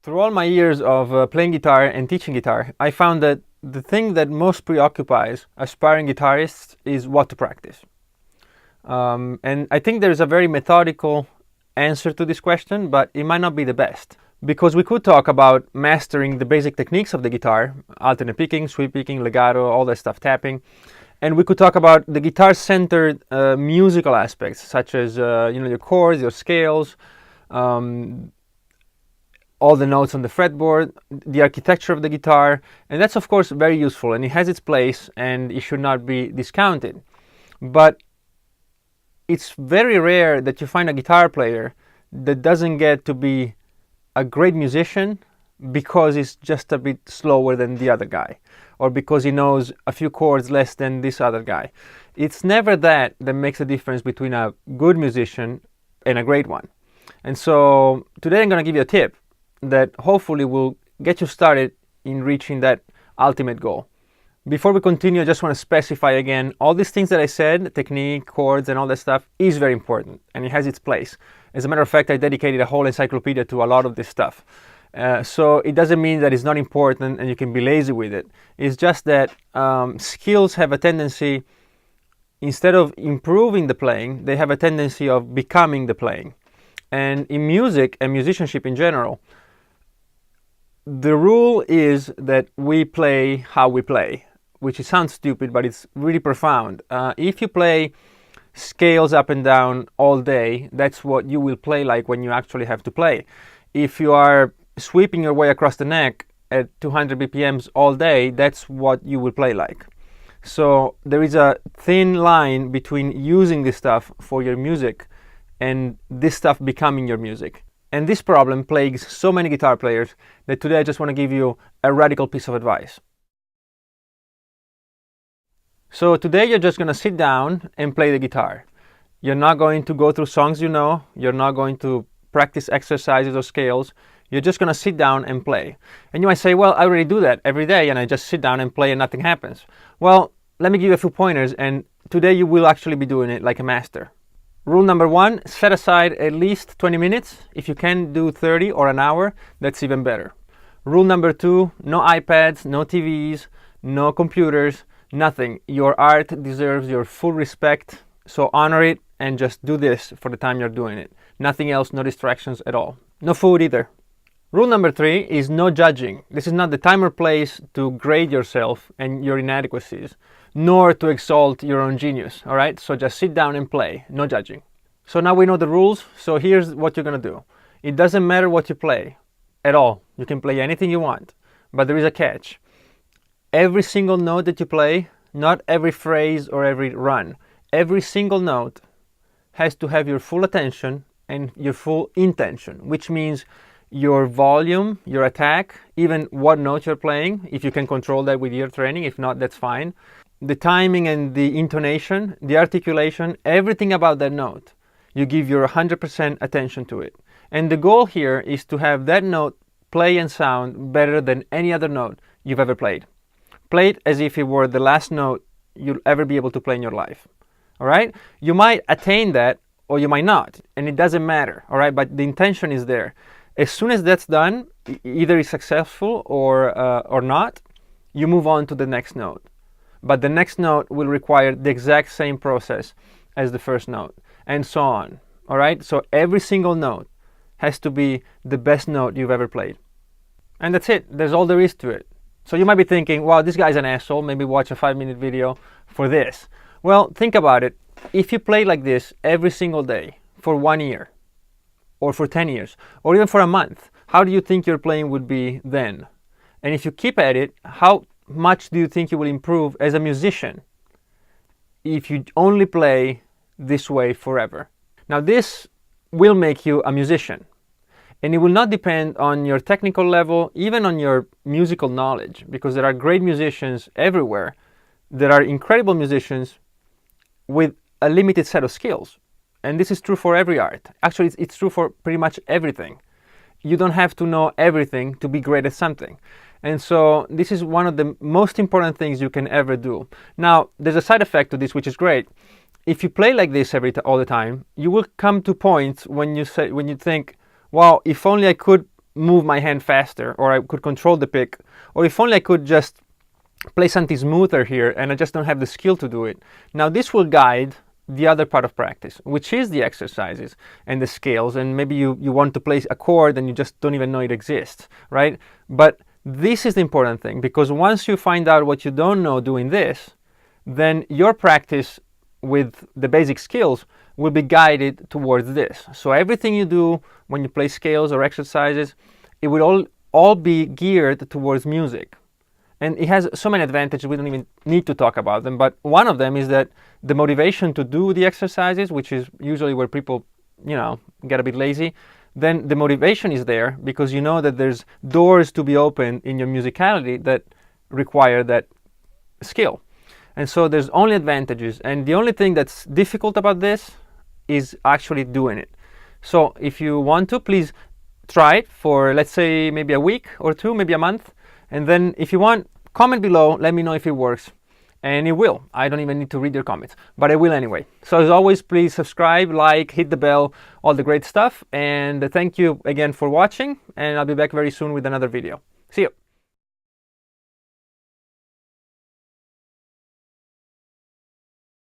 Through all my years of playing guitar and teaching guitar, I found that the thing that most preoccupies aspiring guitarists is what to practice. And I think there's a very methodical answer to this question, but it might not be the best. Because we could talk about mastering the basic techniques of the guitar, alternate picking, sweep picking, legato, all that stuff, tapping. And we could talk about the guitar-centered musical aspects, such as your chords, your scales, all the notes on the fretboard, the architecture of the guitar, and that's of course very useful and it has its place and it should not be discounted. But it's very rare that you find a guitar player that doesn't get to be a great musician because he's just a bit slower than the other guy, or because he knows a few chords less than this other guy. It's never that makes a difference between a good musician and a great one. And so today I'm going to give you a tip that hopefully will get you started in reaching that ultimate goal. Before we continue, I just want to specify again, all these things that I said, technique, chords, and all that stuff is very important, and it has its place. As a matter of fact, I dedicated a whole encyclopedia to a lot of this stuff. So it doesn't mean that it's not important and you can be lazy with it. It's just that skills have a tendency, instead of improving the playing, they have a tendency of becoming the playing. And in music and musicianship in general, the rule is that we play how we play, which sounds stupid, but it's really profound. If you play scales up and down all day, that's what you will play like when you actually have to play. If you are sweeping your way across the neck at 200 BPMs all day, that's what you will play like. So there is a thin line between using this stuff for your music and this stuff becoming your music. And this problem plagues so many guitar players that today I just want to give you a radical piece of advice. So today you're just going to sit down and play the guitar. You're not going to go through songs you know. You're not going to practice exercises or scales. You're just going to sit down and play. And you might say, well, I already do that every day and I just sit down and play and nothing happens. Well, let me give you a few pointers, and today you will actually be doing it like a master. Rule number 1, set aside at least 20 minutes. If you can do 30 or an hour, that's even better. Rule number 2, no iPads, no TVs, no computers, nothing. Your art deserves your full respect, so honor it and just do this for the time you're doing it. Nothing else, no distractions at all. No food either. Rule number 3 is no judging. This is not the time or place to grade yourself and your inadequacies, nor to exalt your own genius, all right? So just sit down and play, no judging. So now we know the rules, so here's what you're going to do. It doesn't matter what you play at all. You can play anything you want, but there is a catch. Every single note that you play, not every phrase or every run, every single note has to have your full attention and your full intention, which means your volume, your attack, even what note you're playing, if you can control that with ear training. If not, that's fine. The timing and the intonation, the articulation, everything about that note, you give your 100% attention to it. And the goal here is to have that note play and sound better than any other note you've ever played. Play it as if it were the last note you'll ever be able to play in your life. All right? You might attain that or you might not, and it doesn't matter. All right? But the intention is there. As soon as that's done, either it's successful or not, you move on to the next note. But the next note will require the exact same process as the first note, and so on. All right? So every single note has to be the best note you've ever played. And that's it. That's all there is to it. So you might be thinking, wow, this guy's an asshole. Maybe watch a 5-minute video for this. Well, think about it. If you play like this every single day for 1 year, or for 10 years, or even for a month, how do you think your playing would be then? And if you keep at it, how much do you think you will improve as a musician if you only play this way forever? Now, this will make you a musician, and it will not depend on your technical level, even on your musical knowledge, because there are great musicians everywhere. There are incredible musicians with a limited set of skills. And this is true for every art. Actually, it's true for pretty much everything. You don't have to know everything to be great at something. And so this is one of the most important things you can ever do. Now, there's a side effect to this, which is great. If you play like this all the time, you will come to points when you think, wow, if only I could move my hand faster, or I could control the pick, or if only I could just play something smoother here and I just don't have the skill to do it. Now this will guide the other part of practice, which is the exercises and the scales, and maybe you want to play a chord and you just don't even know it exists, right? But this is the important thing, because once you find out what you don't know doing this, then your practice with the basic skills will be guided towards this. So everything you do when you play scales or exercises, it will all be geared towards music. And it has so many advantages, we don't even need to talk about them. But one of them is that the motivation to do the exercises, which is usually where people, get a bit lazy, then the motivation is there because you know that there's doors to be opened in your musicality that require that skill. And so there's only advantages. And the only thing that's difficult about this is actually doing it. So if you want to, please try it for, let's say, maybe a week or two, maybe a month. And then if you want, comment below, let me know if it works. And it will. I don't even need to read your comments, but I will anyway. So as always, please subscribe, like, hit the bell, all the great stuff. And thank you again for watching. And I'll be back very soon with another video. See you.